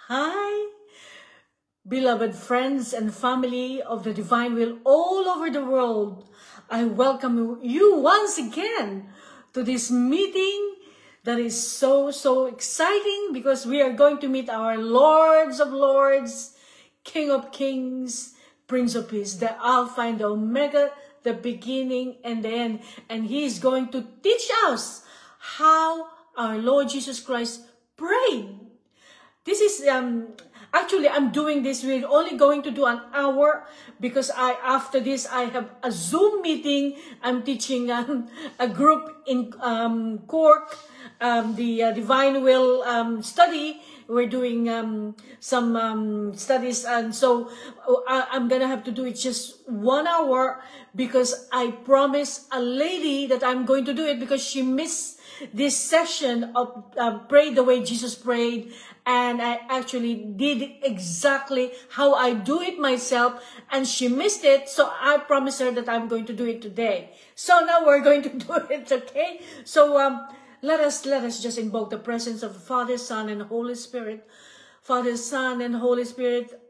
Hi, beloved friends and family of the Divine Will all over the world. I welcome you once again to this meeting that is so exciting because we are going to meet our Lords of Lords, King of Kings, Prince of Peace, the Alpha and the Omega, the beginning and the end. And He is going to teach us how our Lord Jesus Christ prayed. This is, actually, I'm doing this. We're only going to do an hour because after this, I have a Zoom meeting. I'm teaching a group in Cork, the Divine Will study. We're doing some studies, and so I'm gonna have to do it just 1 hour because I promised a lady that I'm going to do it because she missed this session of Pray the Way Jesus Prayed, and I actually did it exactly how I do it myself, and she missed it, so I promised her that I'm going to do it today. So now we're going to do it, okay? So let us just invoke the presence of the Father, Son, and Holy Spirit. Father, Son, and Holy Spirit,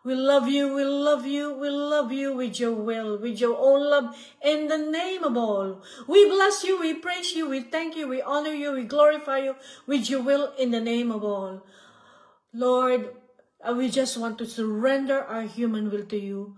we love you, we love you, we love you with your will, with your own love, in the name of all. We bless you, we praise you, we thank you, we honor you, we glorify you with your will in the name of all. Lord, we just want to surrender our human will to you.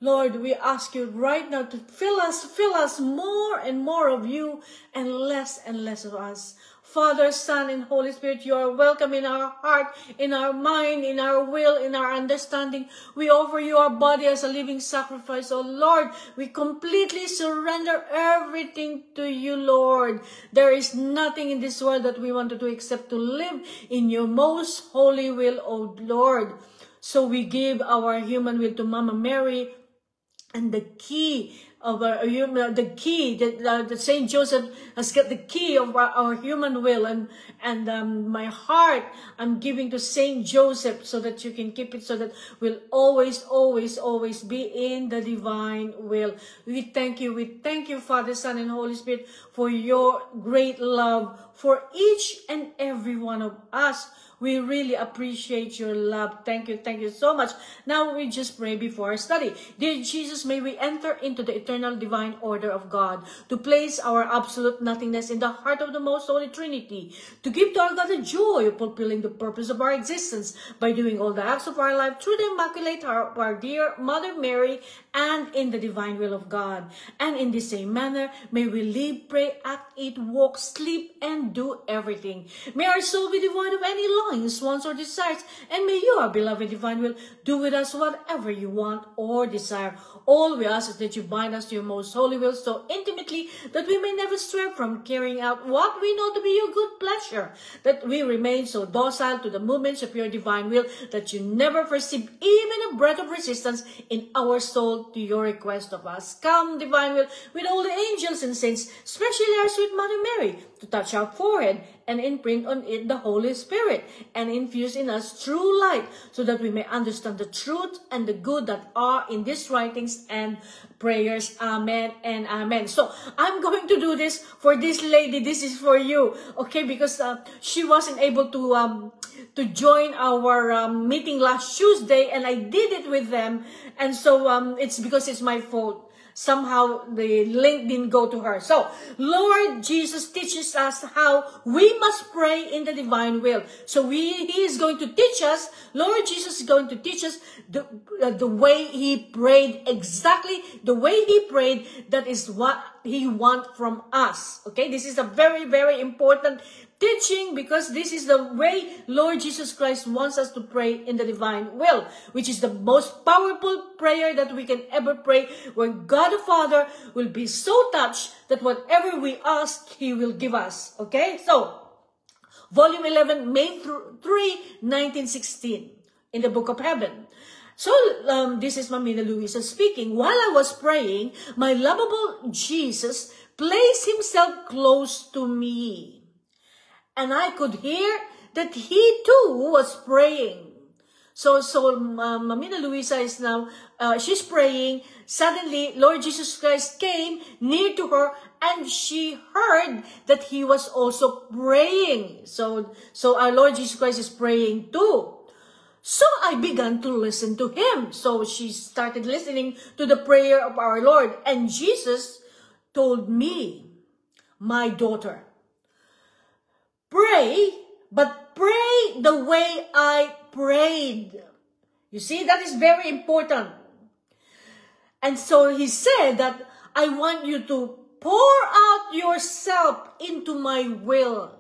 Lord, we ask you right now to fill us more and more of you and less of us. Father, Son, and Holy Spirit, you are welcome in our heart, in our mind, in our will, in our understanding. We offer you our body as a living sacrifice. Oh Lord, we completely surrender everything to you, Lord. There is nothing in this world that we want to do except to live in your most holy will, oh Lord. So we give our human will to Mama Mary, and the key of our human, the key that Saint Joseph has got the key of our human will, and my heart I'm giving to Saint Joseph so that you can keep it, so that we'll always be in the divine will. We thank you, Father, Son, and Holy Spirit, for your great love for each and every one of us. We really appreciate your love. Thank you so much. Now we just pray before our study. Dear Jesus, may we enter into the eternal divine order of God, to place our absolute nothingness in the heart of the most holy Trinity, to give to our God the joy of fulfilling the purpose of our existence by doing all the acts of our life through the Immaculate Heart of our dear Mother Mary, and in the divine will of God. And in the same manner, may we live, pray, act, eat, walk, sleep, and do everything. May our soul be devoid of any longings, wants, or desires, and may you, our beloved divine will, do with us whatever you want or desire. All we ask is that you bind us to your most holy will so intimately that we may never stray from carrying out what we know to be your good pleasure, that we remain so docile to the movements of your divine will that you never perceive even a breath of resistance in our soul to your request of us. Come, divine will, with all the angels and saints, especially our sweet Mother Mary, to touch our forehead and imprint on it the Holy Spirit, and infuse in us true light, so that we may understand the truth and the good that are in these writings and prayers. Amen and amen. So I'm going to do this for this lady. This is for you, okay? Because she wasn't able to join our meeting last Tuesday, and I did it with them, and so it's because it's my fault. Somehow the link didn't go to her. So Lord Jesus teaches us how we must pray in the divine will. So He is going to teach us. Lord Jesus is going to teach us the way He prayed, exactly the way He prayed. That is what He wants from us. Okay, this is a very important teaching, because this is the way Lord Jesus Christ wants us to pray in the divine will, which is the most powerful prayer that we can ever pray, where God the Father will be so touched that whatever we ask, He will give us. Okay, so volume 11, May 3, 1916, in the Book of Heaven. So this is Mamina Luisa speaking. While I was praying, my lovable Jesus placed Himself close to me, and I could hear that He too was praying. So Mamina Luisa is now, she's praying. Suddenly, Lord Jesus Christ came near to her, and she heard that He was also praying. So our Lord Jesus Christ is praying too. So I began to listen to him. So she started listening to the prayer of our Lord. And Jesus told me, my daughter, pray, but pray the way I prayed. You see, that is very important. And so he said that I want you to pour out yourself into my will.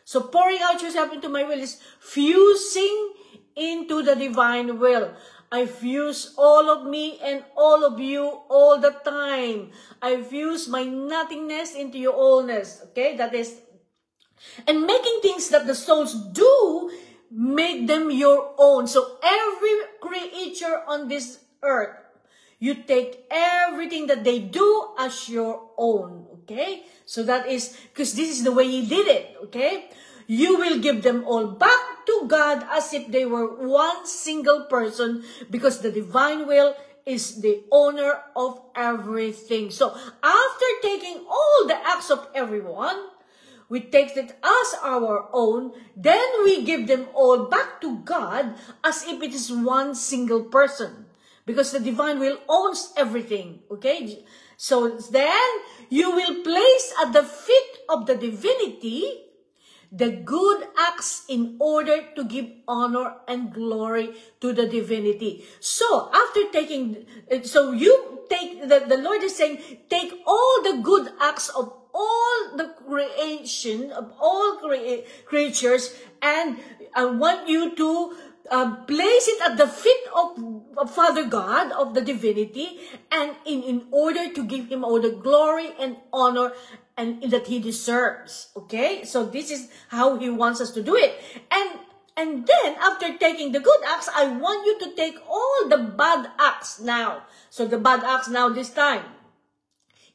So pouring out yourself into my will is fusing into the divine will. I fuse all of me and all of you all the time. I fuse my nothingness into your allness. Okay, that is. And making things that the souls do, make them your own. So every creature on this earth, you take everything that they do as your own, okay? So that is, because this is the way he did it, okay? You will give them all back to God as if they were one single person, because the divine will is the owner of everything. So after taking all the acts of everyone, we take it as our own, then we give them all back to God as if it is one single person. Because the divine will owns everything, okay? So then, you will place at the feet of the divinity the good acts in order to give honor and glory to the divinity. So, after taking, so you take, the Lord is saying, take all the good acts of all the creation, of all creatures, and I want you to place it at the feet of Father God, of the divinity, and in order to give him all the glory and honor and that he deserves. Okay? So this is how he wants us to do it. And then, after taking the good acts, I want you to take all the bad acts now. So the bad acts now this time,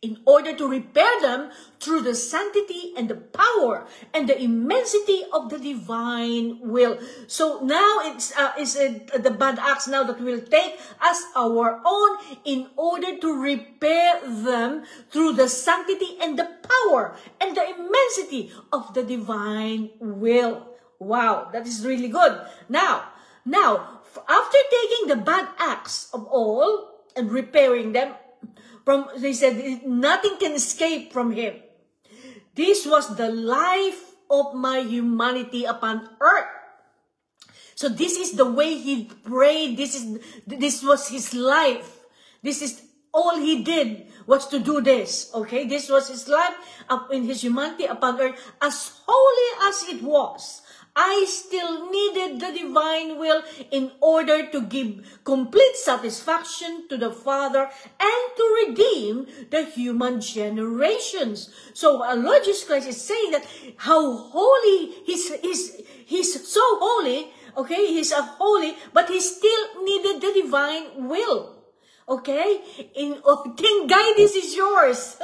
in order to repair them through the sanctity and the power and the immensity of the divine will. So now it's the bad acts now that we'll take as our own in order to repair them through the sanctity and the power and the immensity of the divine will. Wow, that is really good. Now, after taking the bad acts of all and repairing them, they said, nothing can escape from him. This was the life of my humanity upon earth. So this is the way he prayed. This was his life. This is all he did was to do this. Okay, this was his life in his humanity upon earth. As holy as it was, I still needed the divine will in order to give complete satisfaction to the Father and to redeem the human generations. So our Lord Jesus Christ is saying that how holy, he's so holy, okay, he's a holy, but he still needed the divine will. Okay? King Guy, this is yours.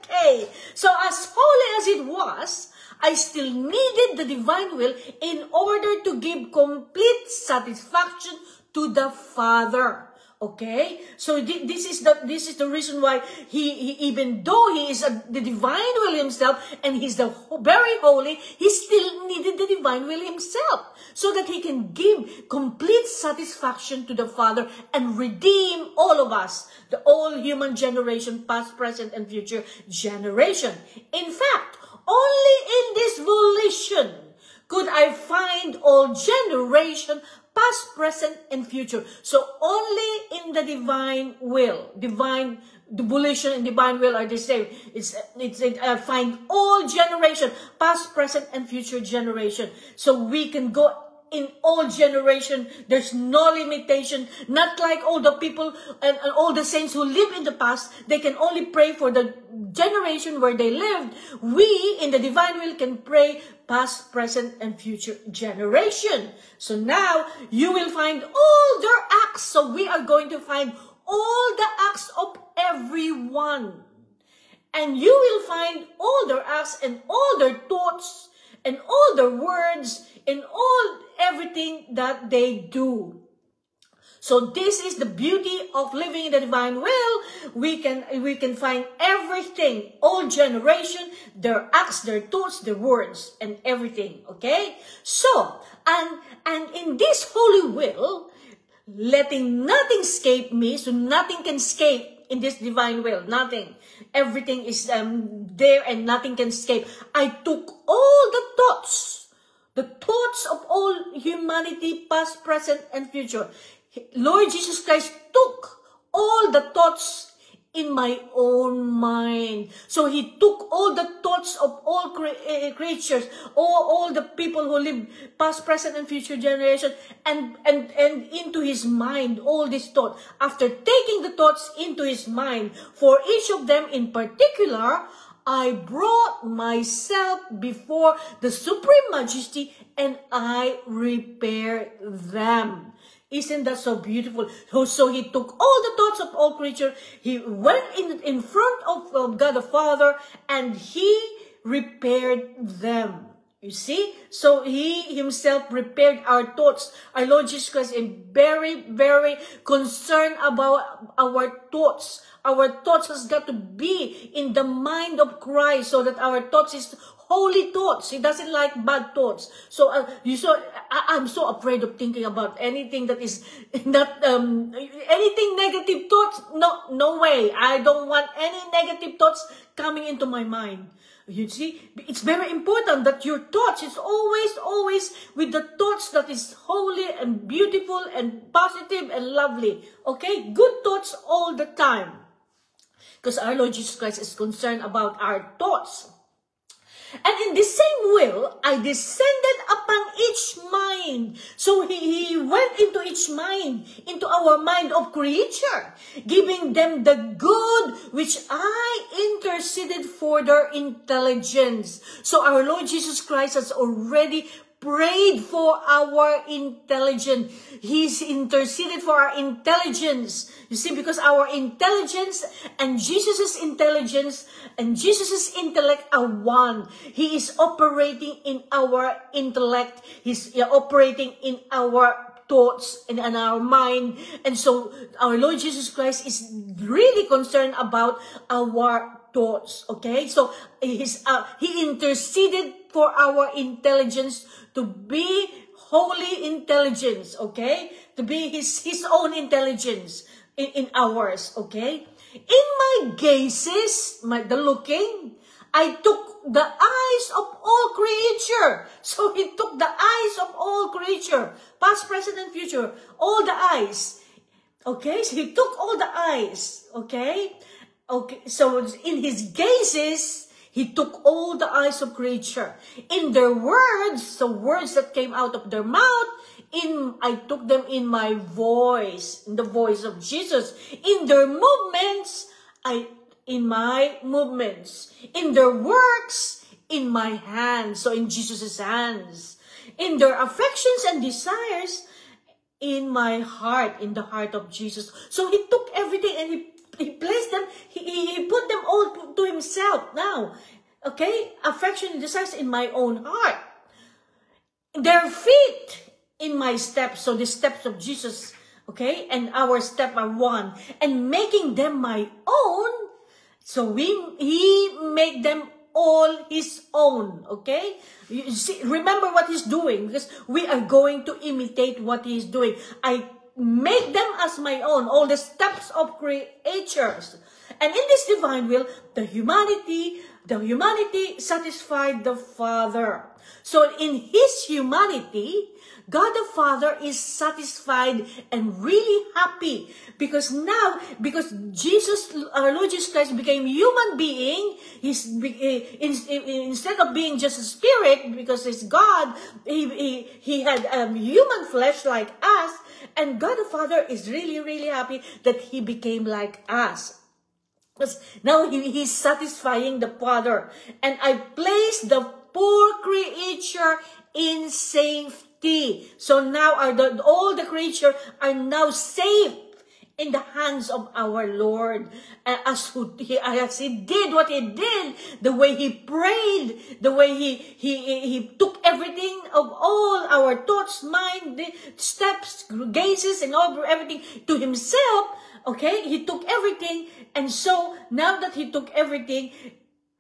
Okay. So as holy as it was, I still needed the divine will in order to give complete satisfaction to the Father. Okay? So this is the reason why he even though he is the divine will himself and he's the very holy, he still needed the divine will himself so that he can give complete satisfaction to the Father and redeem all of us, the all human generation, past, present, and future generation. In fact, only in this volition could I find all generation, past, present, and future. So only in the divine will, the volition and divine will are the same. I find all generation, past, present, and future generation. So we can go in all generation. There's no limitation. Not like all the people and all the saints who live in the past. They can only pray for the generation where they lived. We, in the divine will, can pray past, present, and future generation. So now, you will find all their acts. So we are going to find all the acts of everyone. And you will find all their acts and all their thoughts and all their words and everything that they do. So this is the beauty of living in the divine will. We can find everything, all generation, their acts, their thoughts, their words, and everything. Okay? So, and in this holy will, letting nothing escape me, so nothing can escape in this divine will, nothing. Everything is there and nothing can escape. I took all the thoughts of all humanity, past, present, and future. Lord Jesus Christ took all the thoughts in my own mind. So he took all the thoughts of all creatures, all the people who live past, present, and future generations, and into his mind, all these thoughts. After taking the thoughts into his mind, for each of them in particular, I brought myself before the Supreme Majesty and I repaired them. Isn't that so beautiful? So he took all the thoughts of all creatures. He went in front of God the Father and he repaired them. You see? So he himself repaired our thoughts. Our Lord Jesus Christ is very, very concerned about our thoughts. Our thoughts has got to be in the mind of Christ so that our thoughts is holy thoughts. He doesn't like bad thoughts. So I'm so afraid of thinking about anything that is not anything negative thoughts. No way. I don't want any negative thoughts coming into my mind. You see, it's very important that your thoughts is always with the thoughts that is holy and beautiful and positive and lovely. Okay, good thoughts all the time. Because our Lord Jesus Christ is concerned about our thoughts. And in the same will, I descended upon each mind. So he went into each mind, into our mind of creature, giving them the good which I interceded for their intelligence. So our Lord Jesus Christ has already prayed for our intelligence. He's interceded for our intelligence. You see, because our intelligence and Jesus' intelligence and Jesus' intellect are one. He is operating in our intellect. He's operating in our thoughts and in our mind. And so our Lord Jesus Christ is really concerned about our thoughts. Okay? So he interceded for our intelligence to be holy intelligence, okay? To be his own intelligence in ours, okay? In my gazes, the looking, I took the eyes of all creature. So he took the eyes of all creature, past, present, and future, all the eyes. Okay, so he took all the eyes, okay? Okay, so in his gazes, he took all the eyes of creature. In their words, so words that came out of their mouth, I took them in my voice, in the voice of Jesus. In their movements, in my movements. In their works, in my hands, so in Jesus' hands. In their affections and desires, in my heart, in the heart of Jesus. So he took everything and he placed them, he put them all to himself now. Okay? Affection and desires in my own heart. Their feet in my steps. So the steps of Jesus, okay? And our step are one. And making them my own. So he made them all his own. Okay? You see, remember what he's doing. Because we are going to imitate what he's doing. I make them as my own, all the steps of creatures. And in this divine will, the humanity satisfied the Father. So in his humanity, God the Father is satisfied and really happy because Jesus, our Lord Jesus Christ, became human being. Instead of being just a spirit, because he's God, he had human flesh like us. And God the Father is really, really happy that he became like us. Because now he's satisfying the Father. And I place the poor creature in safety. So now all the creatures are now safe in the hands of our Lord. As he did what he did, the way he prayed, the way he took everything of all our thoughts, mind, steps, gazes, and all everything to himself. Okay, he took everything, and so now that he took everything,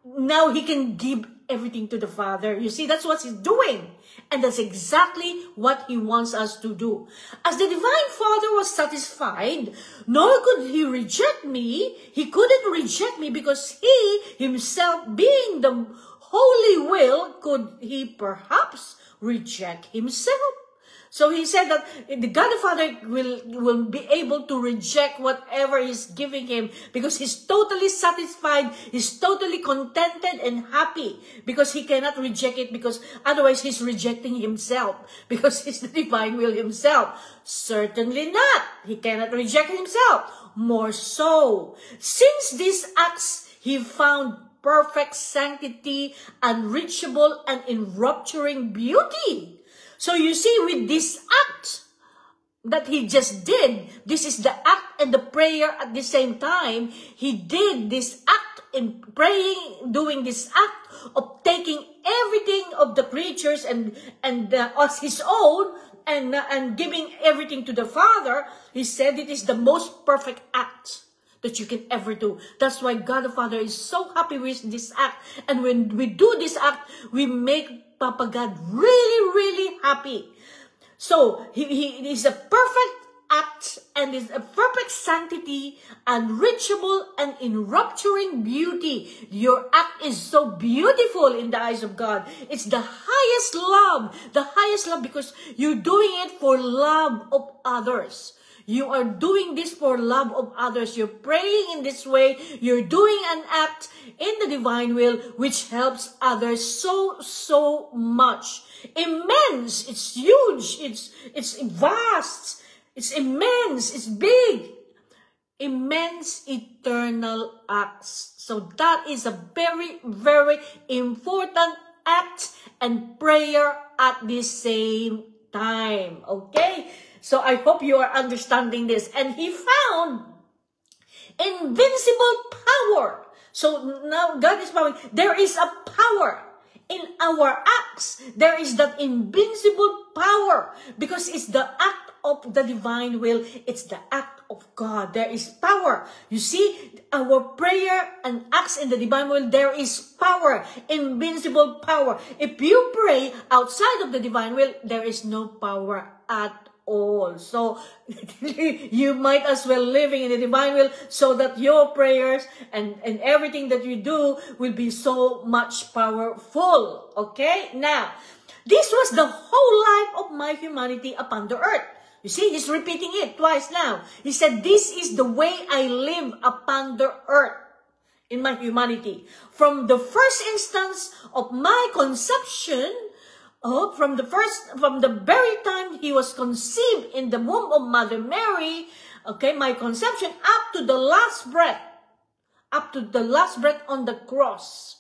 now he can give everything to the Father. You see, that's what he's doing. And that's exactly what he wants us to do. As the Divine Father was satisfied, nor could he reject me. He couldn't reject me because he himself, being the holy will, could he perhaps reject himself? So he said that the God the Father will be able to reject whatever he's giving him because he's totally satisfied, he's totally contented and happy because he cannot reject it because otherwise he's rejecting himself because he's the divine will himself. Certainly not. He cannot reject himself. More so, since these acts he found perfect sanctity, unreachable and enrapturing beauty. So you see, with this act that he just did, this is the act and the prayer at the same time. He did this act in praying, doing this act of taking everything of the creatures and as his own and giving everything to the Father. He said it is the most perfect act that you can ever do. That's why God the Father is so happy with this act. And when we do this act, we make Papa God really, really happy. So, he is a perfect act and is a perfect sanctity, unreachable and enrapturing beauty. Your act is so beautiful in the eyes of God. It's the highest love because you're doing it for love of others. You are doing this for love of others. You're praying in this way. You're doing an act in the divine will which helps others so much. Immense. It's huge. It's vast. It's immense. It's big. Immense eternal acts. So that is a very, very important act and prayer at the same time. Okay? So I hope you are understanding this. And he found invincible power. So now God is powering. There is a power in our acts. There is that invincible power because it's the act of the divine will. It's the act of God. There is power. You see, our prayer and acts in the divine will, there is power, invincible power. If you pray outside of the divine will, there is no power at all. So you might as well living in the divine will so that your prayers and everything that you do will be so much powerful. Okay? Now, this was the whole life of my humanity upon the earth. You see, he's repeating it twice now. He said, this is the way I live upon the earth in my humanity. From the first instance of my conception, from the very time he was conceived in the womb of Mother Mary, okay, my conception up to the last breath on the cross.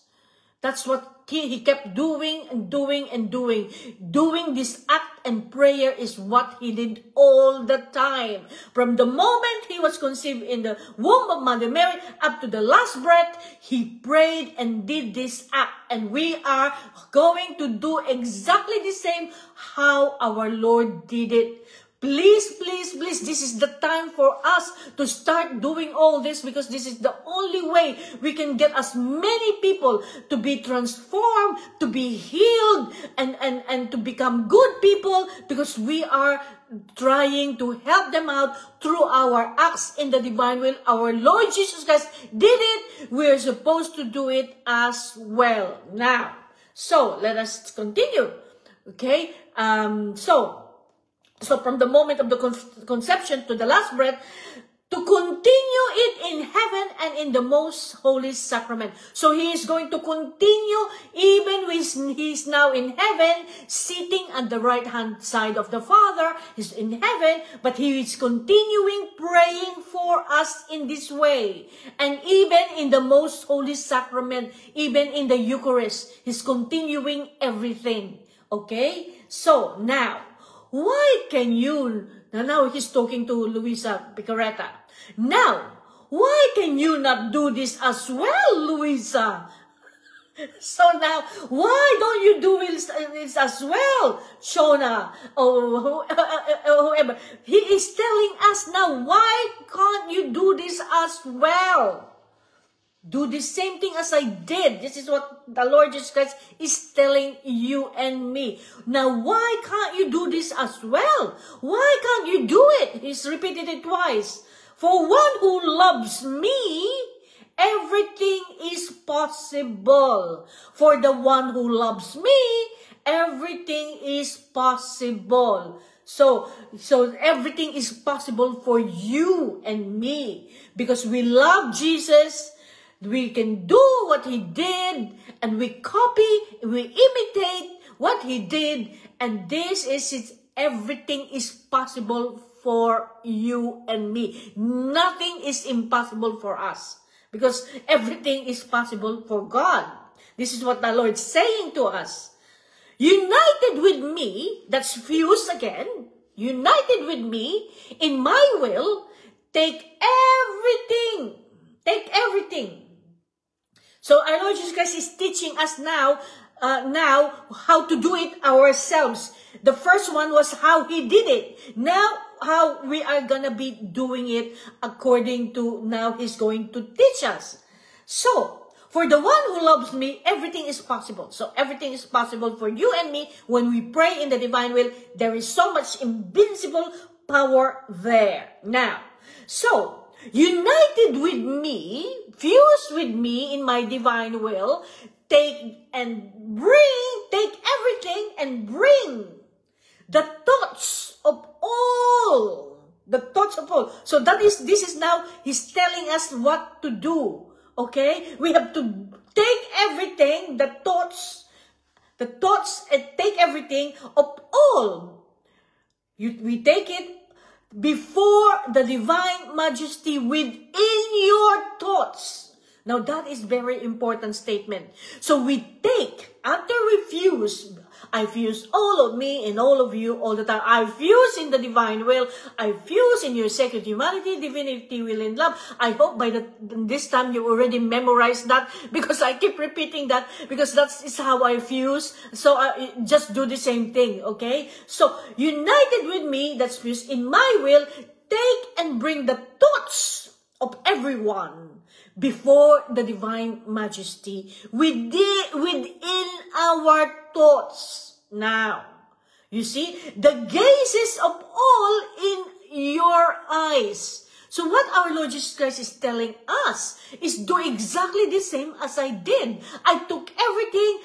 That's what he kept doing and doing and doing. Doing this act and prayer is what he did all the time. From the moment he was conceived in the womb of Mother Mary up to the last breath, he prayed and did this act. And we are going to do exactly the same how our Lord did it. Please, please, please, this is the time for us to start doing all this because this is the only way we can get as many people to be transformed, to be healed, and to become good people because we are trying to help them out through our acts in the divine will. Our Lord Jesus Christ did it. We're supposed to do it as well. Now, so let us continue. Okay? So from the moment of the conception to the last breath, to continue it in heaven and in the most holy sacrament. So he is going to continue even when he's now in heaven, sitting at the right hand side of the Father. He's in heaven, but he is continuing praying for us in this way. And even in the most holy sacrament, even in the Eucharist, he's continuing everything. Okay? So now, why can you Now he's talking to Luisa Picaretta. Now, why can you not do this as well, Luisa? So now, why don't you do this as well, Shona, or whoever? He is telling us now, why can't you do this as well? Do the same thing as I did. This is what the Lord Jesus Christ is telling you and me. Now, why can't you do this as well? Why can't you do it? He's repeated it twice. For one who loves me, everything is possible. For the one who loves me, everything is possible. So everything is possible for you and me. Because we love Jesus, we can do what he did, and we copy, we imitate what he did, and this is it. Everything is possible for you and me. Nothing is impossible for us, because everything is possible for God. This is what the Lord is saying to us. United with me, that's fused again, united with me in my will, take everything. Take everything. So our Lord Jesus Christ is teaching us now how to do it ourselves. The first one was how he did it. Now, how we are going to be doing it according to now he's going to teach us. So, for the one who loves me, everything is possible. So, everything is possible for you and me when we pray in the divine will. There is so much invincible power there. Now, so, united with me, fused with me in my divine will, take everything and bring the thoughts of all. The thoughts of all. So this is now, he's telling us what to do. Okay? We have to take everything, the thoughts, and take everything of all. We take it before the divine majesty within your thoughts. Now that is very important statement. So we take, after we fuse, I fuse all of me and all of you all the time. I fuse in the divine will. I fuse in your sacred humanity, divinity, will, and love. I hope by this time you already memorized that, because I keep repeating that, because that is how I fuse. So just do the same thing, okay? So united with me, that's fused in my will, take and bring the thoughts of everyone before the divine majesty within our thoughts. Now, you see, the gazes of all in your eyes. So what our Lord Jesus Christ is telling us is do exactly the same as I did. I took everything,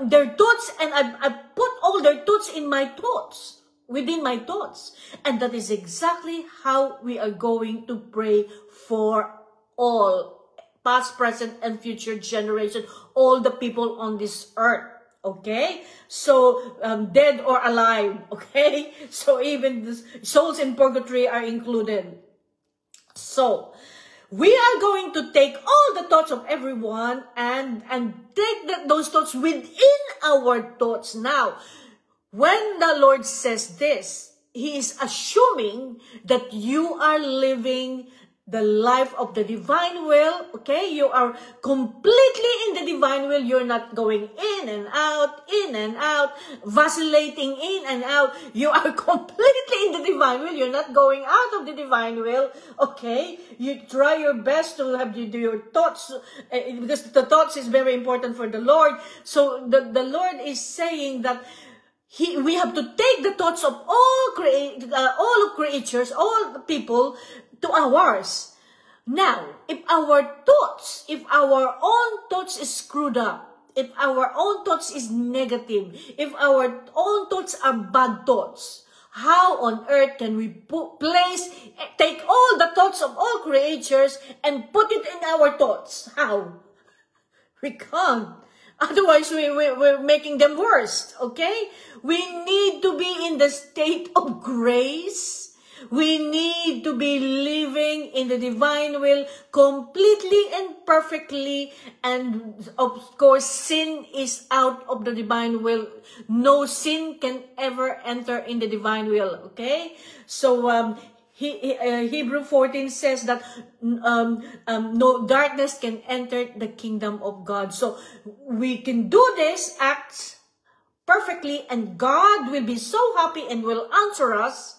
their thoughts, and I put all their thoughts in my thoughts, within my thoughts. And that is exactly how we are going to pray for all, past, present, and future generation, all the people on this earth. Okay? So, dead or alive. Okay? So, even the souls in purgatory are included. So, we are going to take all the thoughts of everyone and take those thoughts within our thoughts. Now, when the Lord says this, he is assuming that you are living the life of the divine will, okay? You are completely in the divine will. You're not going in and out, vacillating in and out. You are completely in the divine will. You're not going out of the divine will, okay? You try your best to have you do your thoughts, because the thoughts is very important for the Lord. So the Lord is saying that we have to take the thoughts of all creatures, all the people, to ours. Now, if our own thoughts is screwed up, if our own thoughts is negative, if our own thoughts are bad thoughts, how on earth can we take all the thoughts of all creatures and put it in our thoughts? How? We can't. Otherwise, we're making them worse, okay? We need to be in the state of grace, We need to be living in the divine will completely and perfectly. And of course, sin is out of the divine will. No sin can ever enter in the divine will. Okay? So, Hebrew 14 says that no darkness can enter the kingdom of God. So, we can do this act perfectly, and God will be so happy and will answer us.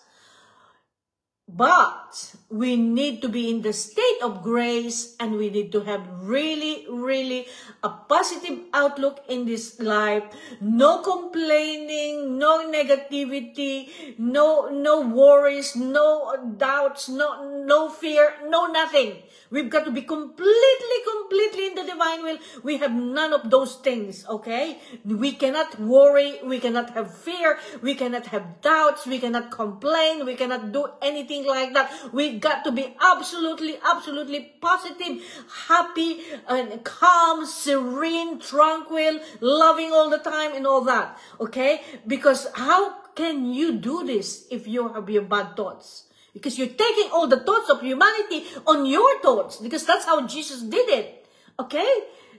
But we need to be in the state of grace, and we need to have really, really a positive outlook in this life. No complaining, no negativity, no worries, no doubts, no fear, no nothing. We've got to be completely in the divine will. We have none of those things, okay? We cannot worry, we cannot have fear, we cannot have doubts, we cannot complain, we cannot do anything like that. We got to be absolutely positive, happy, and calm, serene, tranquil, loving all the time and all that, okay? Because how can you do this if you have your bad thoughts? Because you're taking all the thoughts of humanity on your thoughts, because that's how Jesus did it, okay?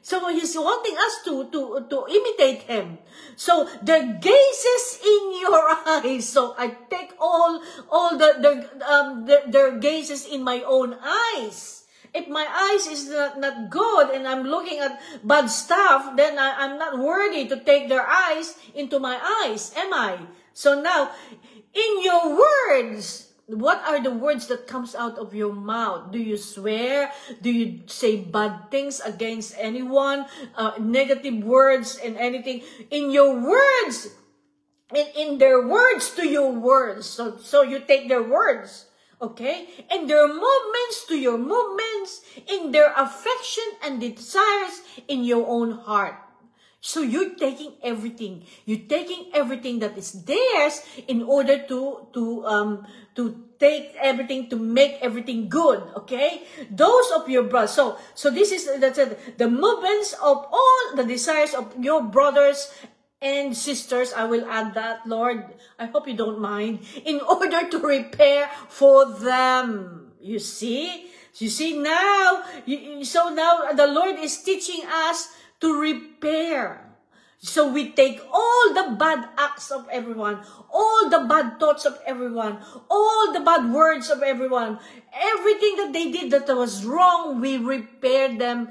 So he's wanting us to imitate him. So the gazes in your eyes. So I take all their gazes in my own eyes. If my eyes is not good and I'm looking at bad stuff, then I'm not worthy to take their eyes into my eyes, am I? So now, in your words, what are the words that comes out of your mouth? Do you swear? Do you say bad things against anyone? Negative words and anything? In your words, in their words to your words. So you take their words, okay? And their movements to your movements, in their affection and desires in your own heart. So you're taking everything. You're taking everything that is theirs in order to take everything, to make everything good, okay? Those of your brothers. So this is the movements of all the desires of your brothers and sisters. I will add that, Lord. I hope you don't mind. In order to repair for them. You see? You see now? So now the Lord is teaching us to repair. So we take all the bad acts of everyone, all the bad thoughts of everyone, all the bad words of everyone, everything that they did that was wrong, we repair them,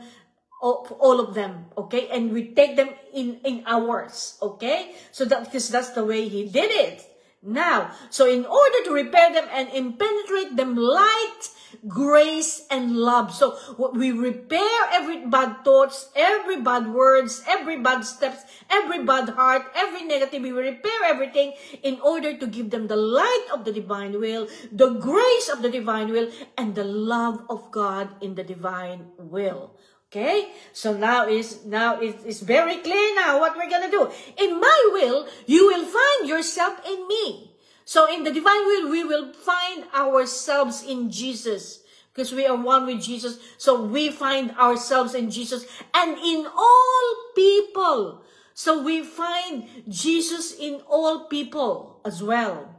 all of them, okay? And we take them in ours, okay? So because that's the way he did it. Now, so in order to repair them and impenetrate them light, grace, and love. So we repair every bad thoughts, every bad words, every bad steps, every bad heart, every negative. We repair everything in order to give them the light of the divine will, the grace of the divine will, and the love of God in the divine will. Okay, so now it's very clear now what we're gonna do. In my will, you will find yourself in me. So in the divine will, we will find ourselves in Jesus, because we are one with Jesus. So we find ourselves in Jesus and in all people. So we find Jesus in all people as well.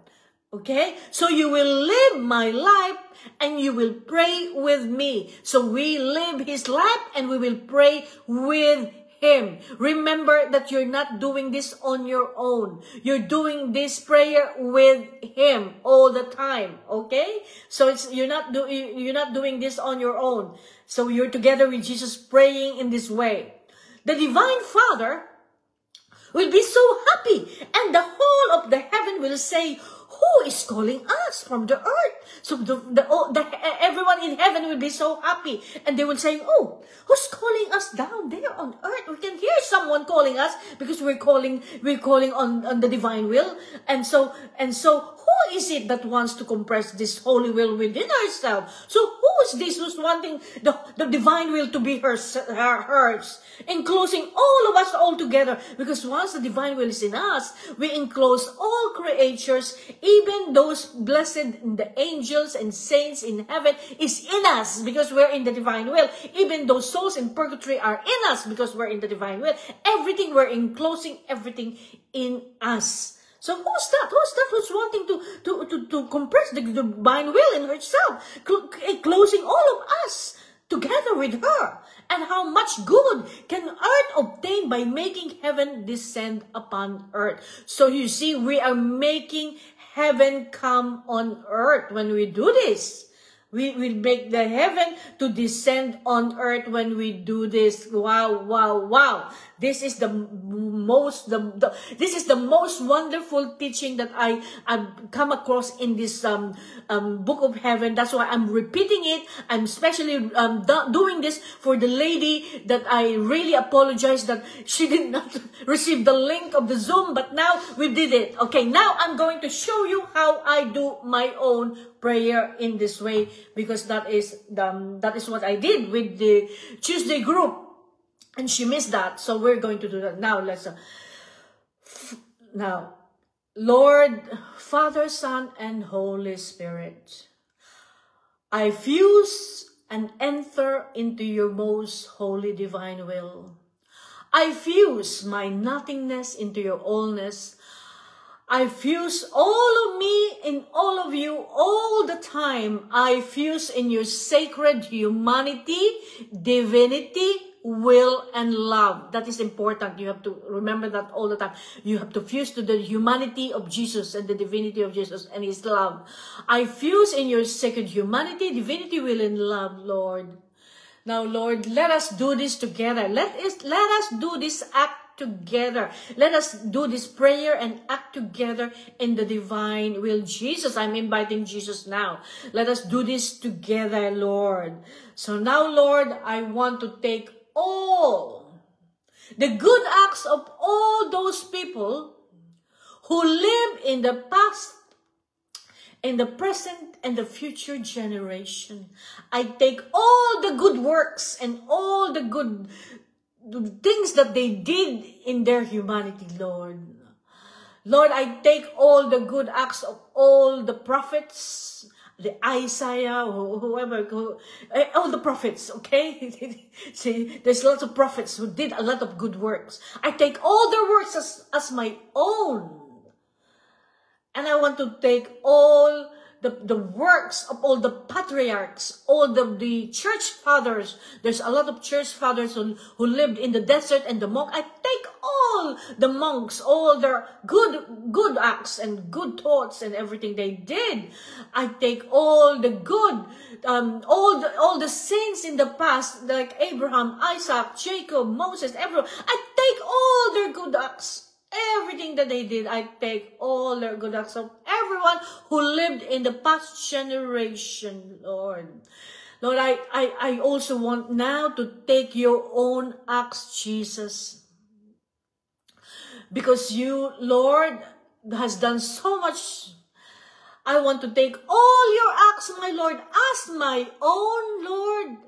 Okay, so you will live my life and you will pray with me. So we live his life and we will pray with him. Remember that you're not doing this on your own. You're doing this prayer with him all the time. Okay, so you're not doing this on your own. So you're together with Jesus praying in this way. The divine Father will be so happy, and the whole of the heaven will say, who is calling us from the earth? So everyone in heaven will be so happy, and they will say, oh, who's calling us down there on earth? We can hear someone calling us because we're calling on the divine will. And so who is it that wants to compress this holy will within ourselves? So who is this who's wanting the divine will to be hers, enclosing all of us all together? Because once the divine will is in us, we enclose all creatures, even those blessed, the angels and saints in heaven is in us because we're in the divine will. Even those souls in purgatory are in us because we're in the divine will. Everything, we're enclosing everything in us. So who's that? Who's that who's wanting to compress the divine will in herself, closing all of us together with her? And how much good can earth obtain by making heaven descend upon earth? So you see, we are making heaven come on earth when we do this. We will make the heaven to descend on earth when we do this. Wow, wow, wow. This is the most wonderful teaching that I've come across in this book of heaven. That's why I'm repeating it. I'm especially doing this for the lady that I really apologize that she did not receive the link of the Zoom, but now we did it. Okay, now I'm going to show you how I do my own prayer in this way, because that is what I did with the Tuesday group, and she missed that. So we're going to do that now. Let's now, Lord, Father, Son, and Holy Spirit, I fuse and enter into your most holy divine will. I fuse my nothingness into your allness. I fuse all of me in all of you all the time. I fuse in your sacred humanity, divinity, will, and love. That is important. You have to remember that all the time. You have to fuse to the humanity of Jesus and the divinity of Jesus and his love. I fuse in your sacred humanity, divinity, will, and love, Lord. Now, Lord, let us do this together. Let us do this act together. Let us do this prayer and act together in the divine will. Jesus, I'm inviting Jesus now. Let us do this together, Lord. So now, Lord, I want to take all the good acts of all those people who live in the past, in the present, and the future generation. I take all the good works and all the good things that they did in their humanity, Lord. Lord, I take all the good acts of all the prophets, the Isaiah, or whoever, all the prophets, okay? See, there's lots of prophets who did a lot of good works. I take all their works as my own. And I want to take all the works of all the patriarchs, all the church fathers. There's a lot of church fathers who lived in the desert and the monk. I take all the monks, all their good acts and good thoughts and everything they did. I take all the good, all the saints in the past, like Abraham, Isaac, Jacob, Moses, everyone. I take all their good acts. Everything that they did, I take all their good acts of everyone who lived in the past generation, Lord. Lord, I also want now to take your own acts, Jesus. Because you, Lord, has done so much. I want to take all your acts, my Lord, as my own, Lord.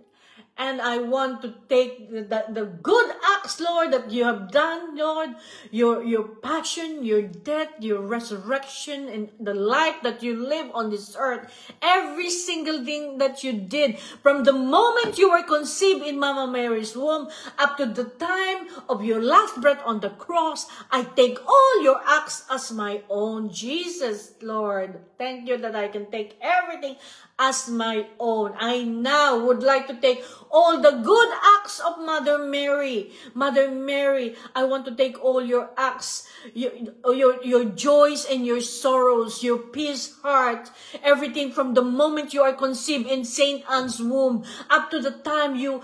And I want to take the good acts, Lord, that you have done, Lord, your passion, your death, your resurrection, and the life that you live on this earth. Every single thing that you did, from the moment you were conceived in Mama Mary's womb, up to the time of your last breath on the cross, I take all your acts as my own. Jesus, Lord, thank you that I can take everything as my own. I now would like to take all the good acts of Mother Mary. Mother Mary, I want to take all your acts, your joys and your sorrows, your peace heart, everything from the moment you are conceived in St. Anne's womb up to the time you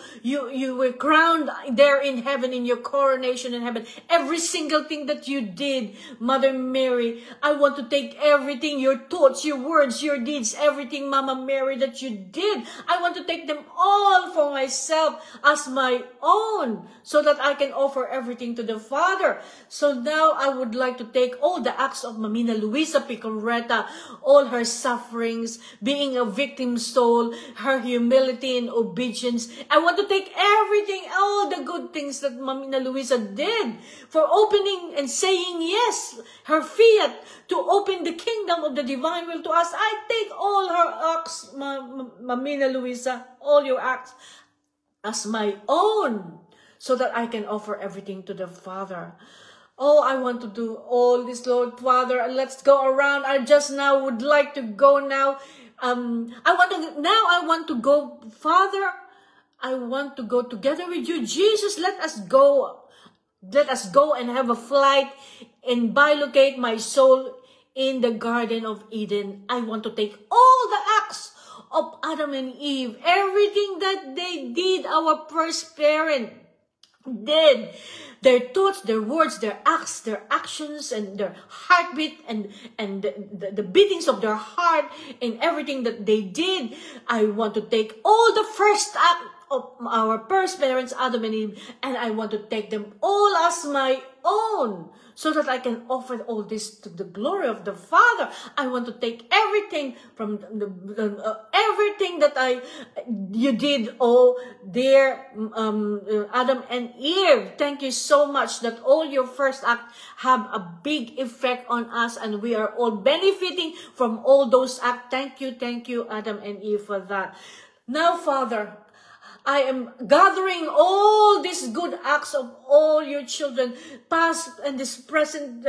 were crowned there in heaven, in your coronation in heaven. Every single thing that you did, Mother Mary, I want to take everything, your thoughts, your words, your deeds, everything, Mama Mary, that you did. I want to take them all for myself as my own, so that I can offer everything to the Father. So now I would like to take all the acts of Mamina Luisa Picoreta, all her sufferings, being a victim soul, her humility and obedience. I want to take everything, all the good things that Mamina Luisa did for opening and saying yes, her fiat to open the kingdom of the divine will to us. I take all her acts, Mamina Luisa, all your acts as my own, so that I can offer everything to the Father. Oh, I want to do all this, Lord Father. Let's go around. I just now would like to go now. I want to go, Father. I want to go together with you. Jesus, let us go. Let us go and have a flight and bilocate my soul in the Garden of Eden. I want to take all the acts of Adam and Eve, everything that they did, our first parent did, their thoughts, their words, their acts, their actions, and their heartbeat, and the beatings of their heart, and everything that they did. I want to take all the first act of our first parents, Adam and Eve, and I want to take them all as my own, so that I can offer all this to the glory of the Father. I want to take everything from everything that you did, oh dear Adam and Eve. Thank you so much that all your first act have a big effect on us, and we are all benefiting from all those acts. Thank you, Adam and Eve, for that. Now, Father, I am gathering all these good acts of all your children, past and this present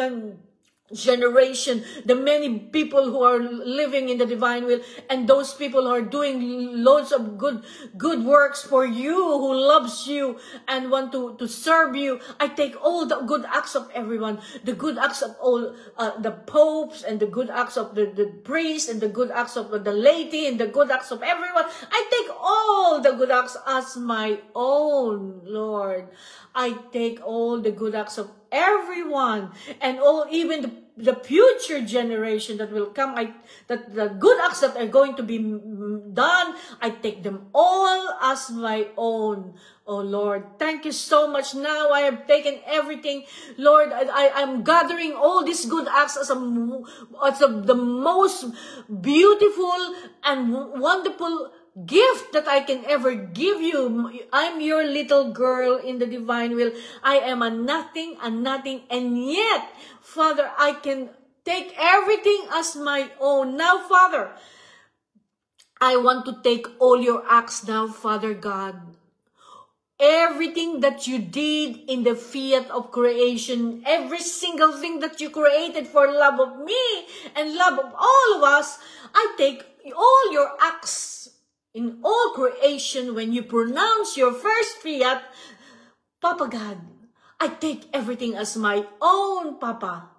generation, the many people who are living in the divine will, and those people who are doing loads of good works for you, who loves you and want to serve you. I take all the good acts of everyone, the good acts of all the popes, and the good acts of the priests, and the good acts of the laity, and the good acts of everyone. I take all the good acts as my own, Lord. I take all the good acts of everyone, and all, even the future generation that will come, that the good acts that are going to be done, I take them all as my own. Oh Lord, thank you so much. Now I have taken everything, Lord. I'm gathering all these good acts as the most beautiful and wonderful gift that I can ever give you. I'm your little girl in the divine will. I am a nothing, and yet, Father, I can take everything as my own. Now, Father, I want to take all your acts now, Father God. Everything that you did in the fiat of creation, every single thing that you created for love of me and love of all of us, I take all your acts in all creation. When you pronounce your first fiat, Papa God, I take everything as my own, Papa,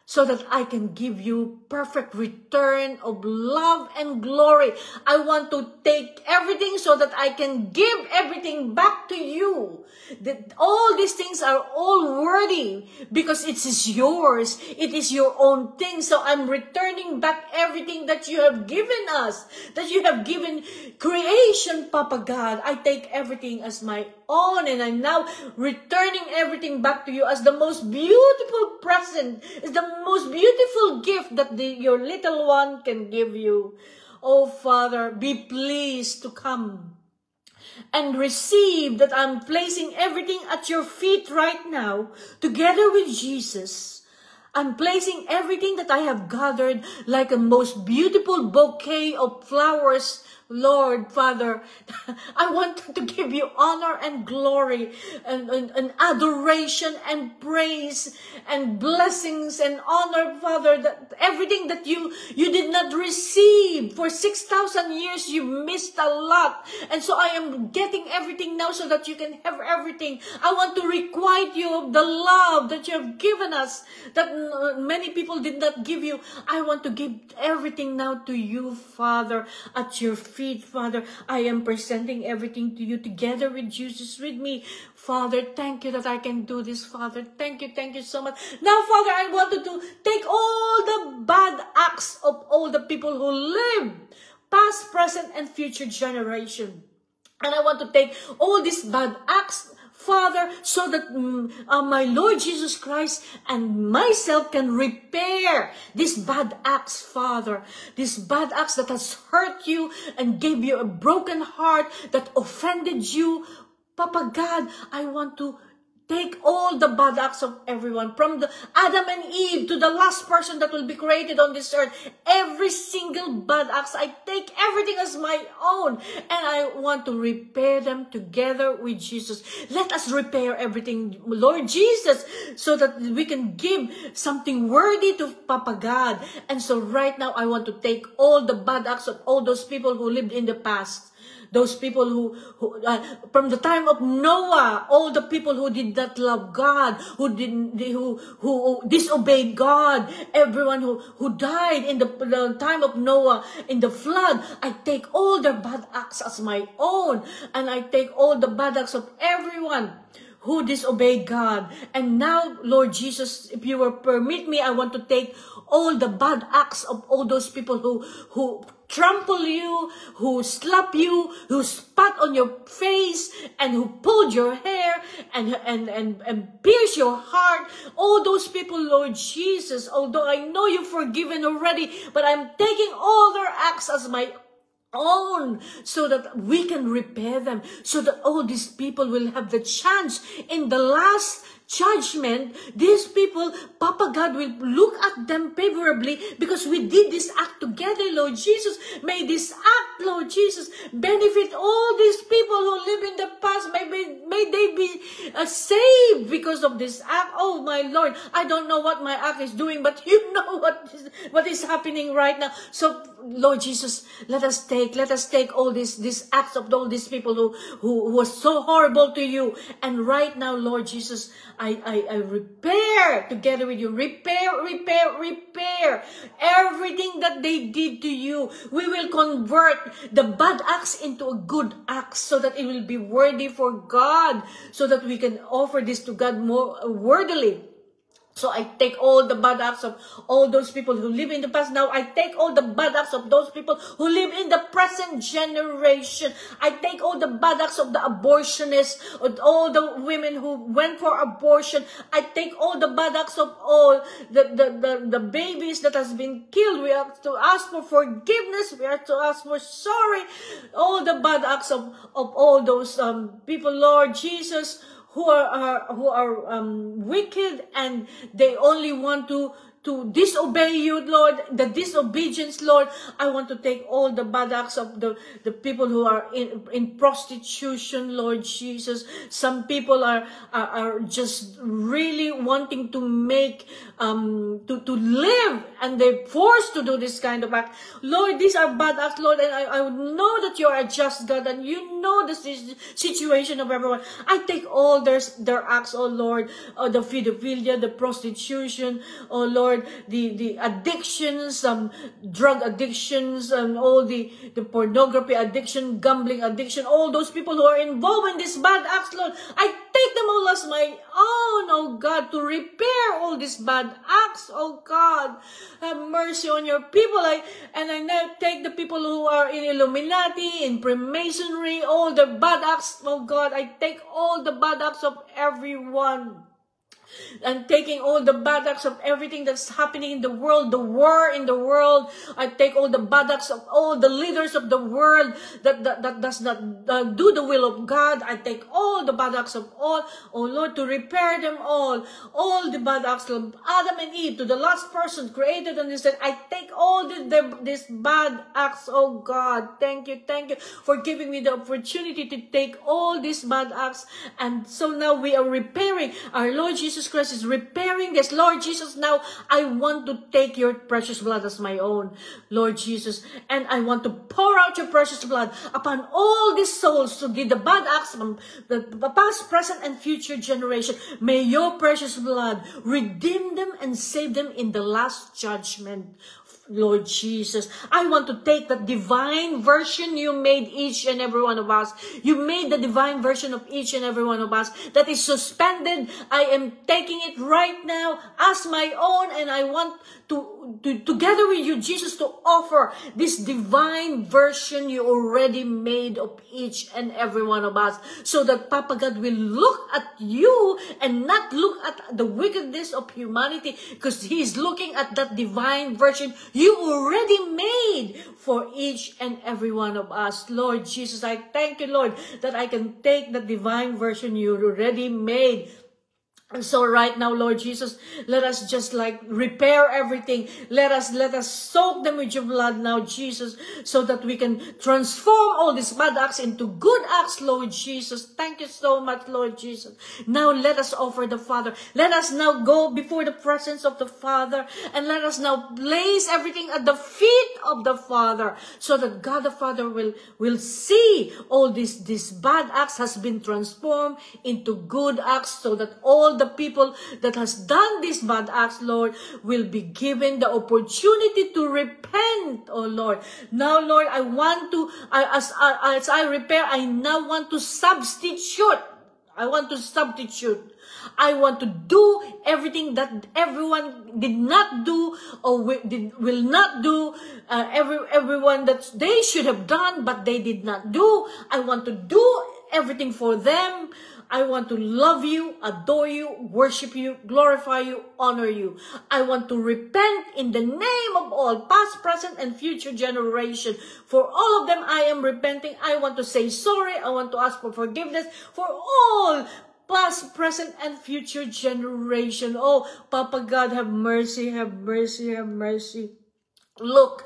so that I can give you perfect return of love and glory. I want to take everything so that I can give everything back to you. That all these things are all worthy because it is yours. It is your own thing. So I'm returning back everything that you have given us, that you have given creation, Papa God. I take everything as my own, and I'm now returning everything back to you as the most beautiful present, as the most beautiful gift that your little one can give you. Oh Father, be pleased to come and receive that I'm placing everything at your feet right now, together with Jesus. I'm placing everything that I have gathered like a most beautiful bouquet of flowers, Lord, Father. I want to give you honor and glory and adoration and praise and blessings and honor, Father, that everything that you did not receive for 6,000 years, you missed a lot. And so I am getting everything now so that you can have everything. I want to requite you of the love that you have given us, that many people did not give you. I want to give everything now to you, Father, at your feet, Father. I am presenting everything to you together with Jesus, with me. Father, thank you that I can do this, Father. Thank you so much. Now, Father, I wanted to take all the bad acts of all the people who live, past, present, and future generation. And I want to take all these bad acts, Father, so that my Lord Jesus Christ and myself can repair these bad acts, Father. These bad acts that has hurt you and gave you a broken heart, that offended you. Papa God, I want to take all the bad acts of everyone, from the Adam and Eve to the last person that will be created on this earth. Every single bad acts, I take everything as my own, and I want to repair them together with Jesus. Let us repair everything, Lord Jesus, so that we can give something worthy to Papa God. And so right now, I want to take all the bad acts of all those people who lived in the past. Those people who from the time of Noah, all the people who did not love God, who disobeyed God, everyone who died in the time of Noah in the flood, I take all their bad acts as my own, and I take all the bad acts of everyone who disobeyed God. And now, Lord Jesus, if you will permit me, I want to take all the bad acts of all those people who trample you, who slap you, who spat on your face, and who pulled your hair and pierced your heart. All those people, Lord Jesus, although I know you've forgiven already, but I'm taking all their acts as my own, so that we can repair them, so that all these people will have the chance in the last judgment. These people, Papa God will look at them favorably because we did this act together, Lord Jesus. May this act, Lord Jesus, benefit all these people who live in the past. May they be saved because of this act. Oh my Lord, I don't know what my act is doing, but you know what is happening right now. So Lord Jesus, let us take all these acts of all these people who was so horrible to you. And right now, Lord Jesus, I repair together with you. Repair everything that they did to you. We will convert the bad acts into a good act, so that it will be worthy for God, so that we can offer this to God more worthily. So I take all the bad acts of all those people who live in the past. Now I take all the bad acts of those people who live in the present generation. I take all the bad acts of the abortionists, of all the women who went for abortion. I take all the bad acts of all the babies that has been killed. We have to ask for forgiveness. We have to ask for sorry. All the bad acts of all those people, Lord Jesus, who are wicked, and they only want to disobey you, Lord, the disobedience, Lord. I want to take all the bad acts of the people who are in prostitution, Lord Jesus. Some people are just really wanting to make to live, and they're forced to do this kind of act. Lord, these are bad acts, Lord, and I know that you are a just God, and you know the situation of everyone. I take all their acts, oh Lord, the pedophilia, the prostitution, oh Lord, the addictions, drug addictions, and all the pornography addiction, gambling addiction, all those people who are involved in these bad acts, Lord, I take them all as my own, oh God, to repair all these bad acts, oh God. Have mercy on your people. I now take the people who are in Illuminati, in Freemasonry, all the bad acts, oh God. I take all the bad acts of everyone, and taking all the bad acts of everything that's happening in the world, the war in the world. I take all the bad acts of all the leaders of the world that does not do the will of God. I take all the bad acts of all, oh Lord, to repair them all the bad acts of Adam and Eve, to the last person created on this earth. I take all these bad acts, oh God. Thank you for giving me the opportunity to take all these bad acts. And so now we are repairing. Our Lord Jesus Christ is repairing this. Lord Jesus, now I want to take your precious blood as my own, Lord Jesus, and I want to pour out your precious blood upon all these souls who did the bad acts from the past, present, and future generation. May your precious blood redeem them and save them in the last judgment, Lord Jesus. I want to take the divine version you made each and every one of us. You made the divine version of each and every one of us that is suspended. I am taking it right now as my own, and I want to together with you, Jesus, to offer this divine version you already made of each and every one of us, so that Papa God will look at you and not look at the wickedness of humanity, because He is looking at that divine version you already made for each and every one of us. Lord Jesus, I thank you, Lord, that I can take the divine version you already made And so right now, Lord Jesus, let us just like repair everything. Let us soak them with your blood now, Jesus, so that we can transform all these bad acts into good acts, Lord Jesus. Thank you so much, Lord Jesus. Now let us offer the Father. Let us now go before the presence of the Father, and let us now place everything at the feet of the Father, so that God the Father will see all these bad acts has been transformed into good acts, so that all the people that has done these bad acts, Lord, will be given the opportunity to repent, oh Lord. Now, Lord, I want to, as I repair, I now want to substitute. I want to substitute. I want to do everything that everyone did not do or will not do. Everyone that they should have done, but they did not do. I want to do everything for them. I want to love you, adore you, worship you, glorify you, honor you. I want to repent in the name of all, past, present, and future generation. For all of them, I am repenting. I want to say sorry. I want to ask for forgiveness for all past, present, and future generation. Oh, Papa God, have mercy, have mercy, have mercy. Look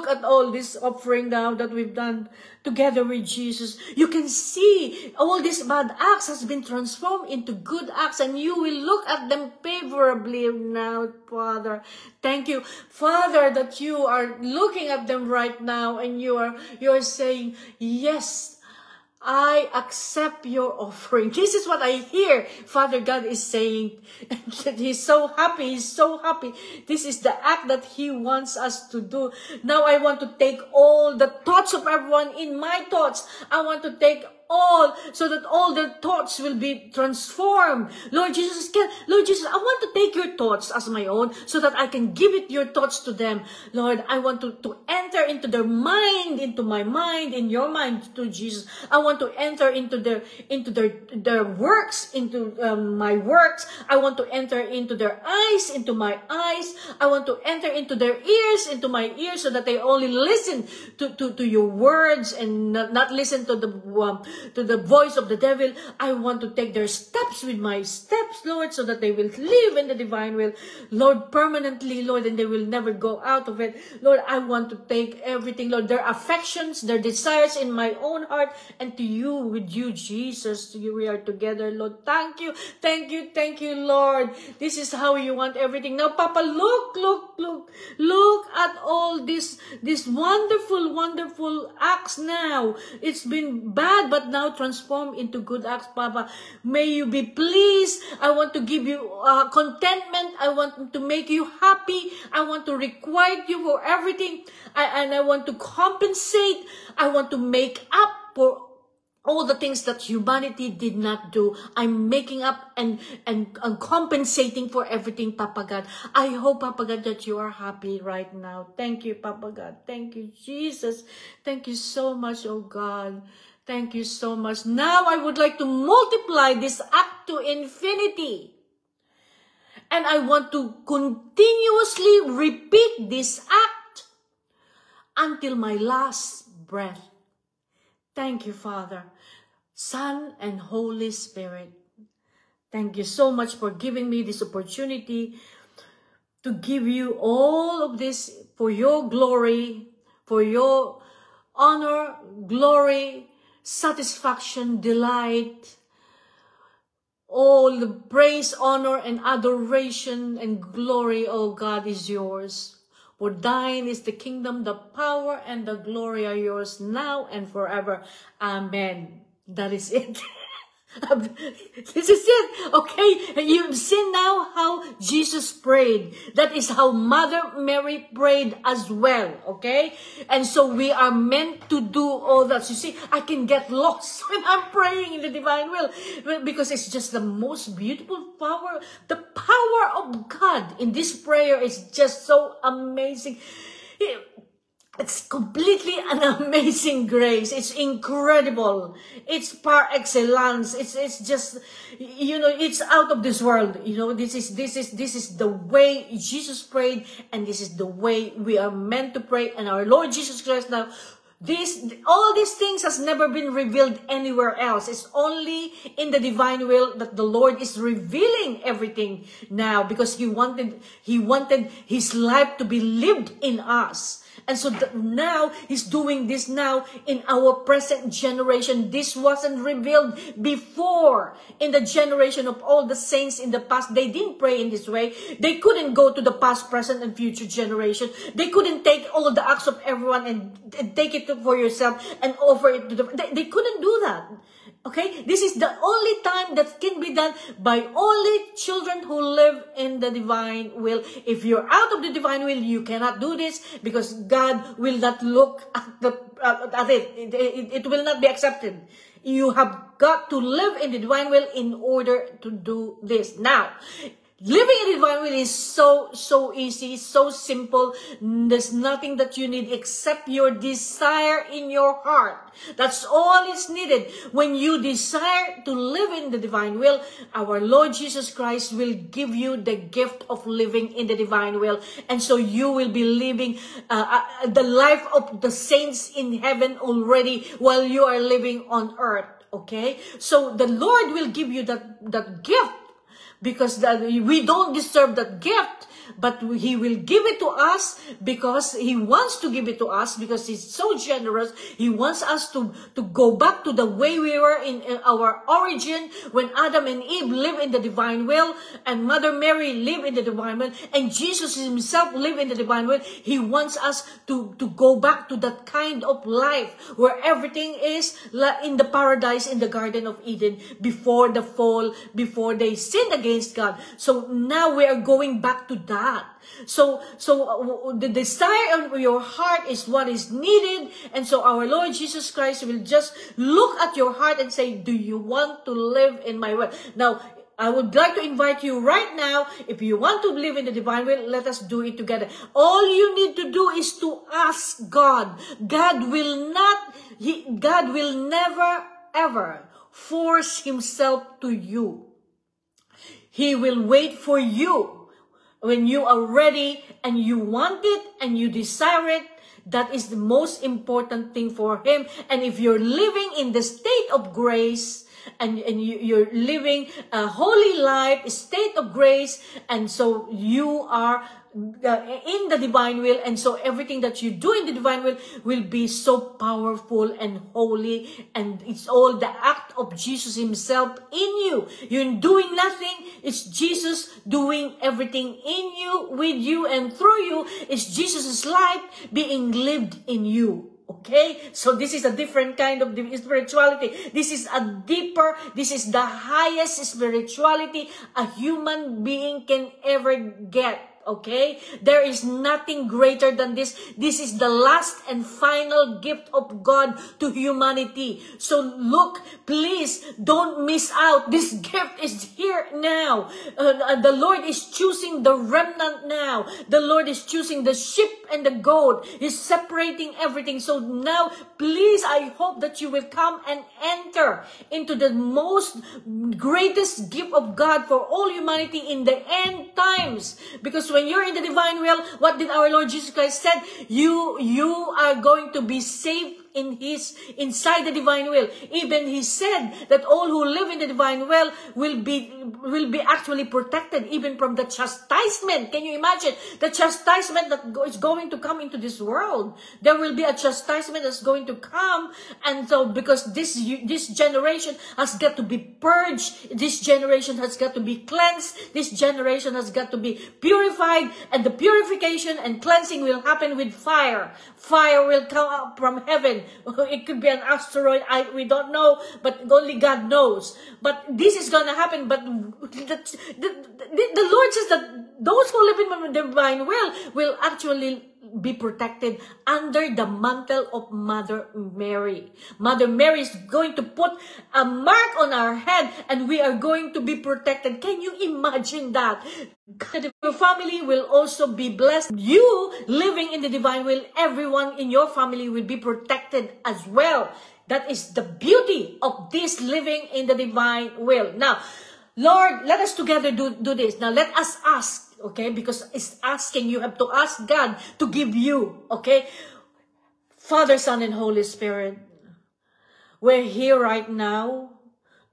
at all this offering now that we've done together with Jesus. You can see all these bad acts has been transformed into good acts, and you will look at them favorably now, Father. Thank you, Father, that you are looking at them right now, and you are saying, yes, I accept your offering. This is what I hear Father God is saying. He's so happy. He's so happy. This is the act that He wants us to do. Now I want to take all the thoughts of everyone in my thoughts. I want to take all, so that all the thoughts will be transformed. Lord Jesus, I want to take your thoughts as my own, so that I can give it your thoughts to them. Lord, I want to enter into their mind, into my mind, in your mind to Jesus. I want to enter into their works, into my works. I want to enter into their eyes, into my eyes. I want to enter into their ears, into my ears, so that they only listen to your words and not listen to the voice of the devil. I want to take their steps with my steps, Lord, so that they will live in the divine will, Lord, permanently, Lord, and they will never go out of it. Lord, I want to take everything, Lord, their affections, their desires in my own heart, and to you, with you, Jesus, we are together, Lord. Thank you, Lord. This is how you want everything. Now, Papa, look at all these wonderful acts now. It's been bad, but now transformed into good acts, Papa. May you be pleased. I want to give you contentment. I want to make you happy. I want to requite you for everything. And I want to compensate. I want to make up for all the things that humanity did not do. I'm making up and compensating for everything, Papa God. I hope, Papa God, that you are happy right now. Thank you, Papa God. Thank you, Jesus. Thank you so much, oh God. Thank you so much. Now I would like to multiply this act to infinity. And I want to continuously repeat this act until my last breath. Thank you, Father, Son, and Holy Spirit. Thank you so much for giving me this opportunity to give you all of this for your glory, for your honor, glory, satisfaction, delight. All the praise, honor, and adoration and glory, oh God, is yours. For thine is the kingdom, the power, and the glory are yours now and forever. Amen. That is it. This is it. Okay, you've seen now how Jesus prayed. That is how Mother Mary prayed as well. Okay, and so we are meant to do all that. You see, I can get lost when I'm praying in the divine will, because it's just the most beautiful power. The power of God in this prayer is just so amazing. It's completely an amazing grace. It's incredible. It's par excellence. It's just, you know, it's out of this world. You know, this is the way Jesus prayed, and this is the way we are meant to pray. And our Lord Jesus Christ now All these things has never been revealed anywhere else. It's only in the divine will that the Lord is revealing everything now, because He wanted His life to be lived in us. And so now He's doing this now in our present generation. This wasn't revealed before in the generation of all the saints in the past. They didn't pray in this way. They couldn't go to the past, present, and future generation. They couldn't take all the acts of everyone and take it for yourself and offer it to they couldn't do that. Okay, this is the only time that can be done by only children who live in the divine will. If you're out of the divine will, you cannot do this, because God will not look at it. It will not be accepted. You have got to live in the divine will in order to do this. Now, living in the divine will is so easy, so simple. There's nothing that you need except your desire in your heart. That's all is needed. When you desire to live in the divine will, our Lord Jesus Christ will give you the gift of living in the divine will. And so you will be living the life of the saints in heaven already while you are living on earth. Okay? So the Lord will give you that gift, because we don't deserve that gift, but He will give it to us because He wants to give it to us, because He's so generous. He wants us to go back to the way we were in our origin, when Adam and Eve lived in the divine will, and Mother Mary lived in the divine will, and Jesus Himself lived in the divine will. He wants us to go back to that kind of life where everything is in the paradise in the Garden of Eden before the fall, before they sinned against God. So now we are going back to that. So the desire of your heart is what is needed. And so our Lord Jesus Christ will just look at your heart and say, do you want to live in my will? Now, I would like to invite you right now, if you want to live in the divine will, let us do it together. All you need to do is to ask God. God will never ever force Himself to you. He will wait for you. When you are ready and you want it and you desire it, that is the most important thing for Him. And if you're living in the state of grace, and you're living a holy life, a state of grace, and so you are in the divine will, and so everything that you do in the divine will be so powerful and holy, and it's all the act of Jesus Himself in you. You're doing nothing. It's Jesus doing everything in you, with you, and through you. It's Jesus' life being lived in you. Okay, so this is a different kind of spirituality. This is this is the highest spirituality a human being can ever get. Okay, there is nothing greater than this. This is the last and final gift of God to humanity. So look, please don't miss out. This gift is here now. The Lord is choosing the remnant now. The Lord is choosing the sheep and the goat. He's separating everything. So now, please, I hope that you will come and enter into the most greatest gift of God for all humanity in the end times. Because when you're in the divine will, what did our Lord Jesus Christ said? You are going to be safe inside the divine will. Even He said that all who live in the divine will be actually protected even from the chastisement. Can you imagine the chastisement that is going to come into this world? There will be a chastisement that's going to come, and so because this generation has got to be purged, this generation has got to be cleansed, this generation has got to be purified, and the purification and cleansing will happen with fire. Fire will come up from heaven. It could be an asteroid. We don't know, but only God knows. But this is going to happen. But the Lord says that those who live in the divine will actually be protected under the mantle of Mother Mary. Mother Mary is going to put a mark on our head, and we are going to be protected. Can you imagine that? Your family will also be blessed. You living in the divine will, everyone in your family will be protected as well. That is the beauty of this living in the divine will. Now, Lord, let us together do this. Now, let us ask. Okay, because it's asking, you have to ask God to give you, okay? Father, Son, and Holy Spirit, we're here right now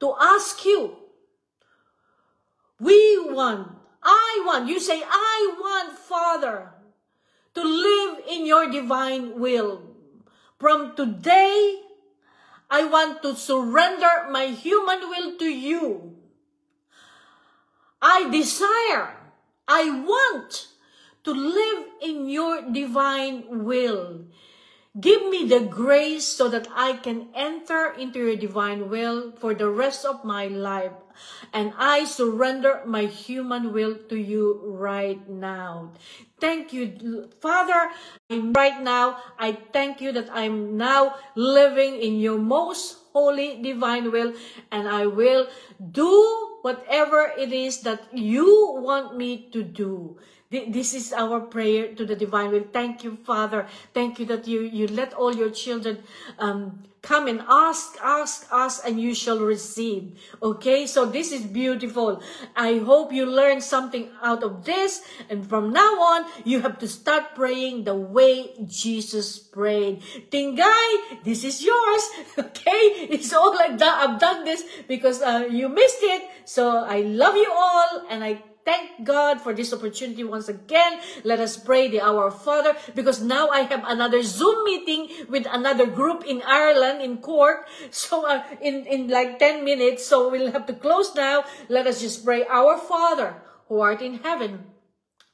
to ask you. I want, you say, I want, Father, to live in your divine will. From today, I want to surrender my human will to you. I want to live in your divine will. Give me the grace so that I can enter into your divine will for the rest of my life. And I surrender my human will to you right now. Thank you, Father. Right now, I thank you that I'm now living in your most holy divine will, and I will do whatever it is that you want me to do. This is our prayer to the divine will. Thank you, Father. Thank you that you let all your children come and ask, and you shall receive. Okay, so this is beautiful. I hope you learned something out of this. And from now on, you have to start praying the way Jesus prayed. Tingay, this is yours. Okay, it's all I've done this because you missed it. So I love you all, and I thank God for this opportunity once again. Let us pray the Our Father, because now I have another Zoom meeting with another group in Ireland, in Cork. So in like 10 minutes, so we'll have to close now. Let us just pray. Our Father, who art in heaven,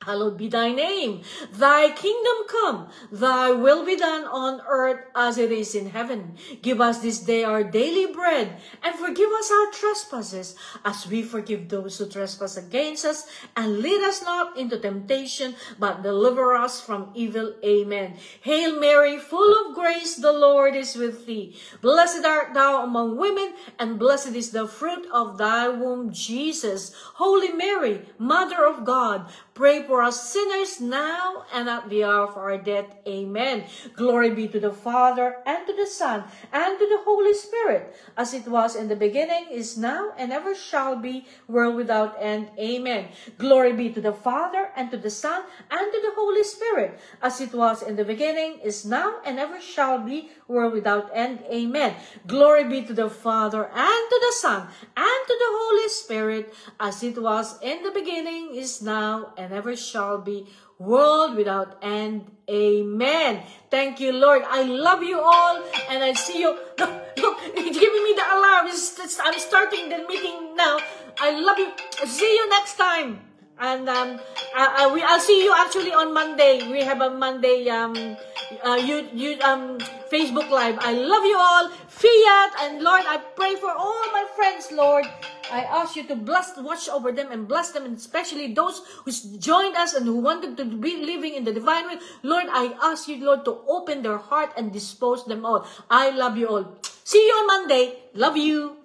hallowed be thy name. Thy kingdom come, thy will be done on earth as it is in heaven. Give us this day our daily bread, and forgive us our trespasses, as we forgive those who trespass against us. And lead us not into temptation, but deliver us from evil. Amen. Hail Mary, full of grace, the Lord is with thee. Blessed art thou among women, and blessed is the fruit of thy womb, Jesus. Holy Mary, Mother of God, pray for us sinners now and at the hour of our death. Amen. Glory be to the Father, and to the Son, and to the Holy Spirit, as it was in the beginning, is now, and ever shall be, world without end. Amen. Glory be to the Father, and to the Son, and to the Holy Spirit, as it was in the beginning, is now, and ever shall be, world without end. Amen. Glory be to the Father, and to the Son, and to the Holy Spirit, as it was in the beginning, is now, and ever shall be, world without end. Amen. Thank you, Lord. I love you all, and I see you. Look, it's giving me the alarm. I'm starting the meeting now. I love you. See you next time. And I'll see you actually on Monday. We have a Monday Facebook Live. I love you all. Fiat. And Lord, I pray for all my friends, Lord. I ask you to watch over them and bless them, and especially those who joined us and who wanted to be living in the divine will. Lord, I ask you, Lord, to open their heart and dispose them all. I love you all. See you on Monday. Love you.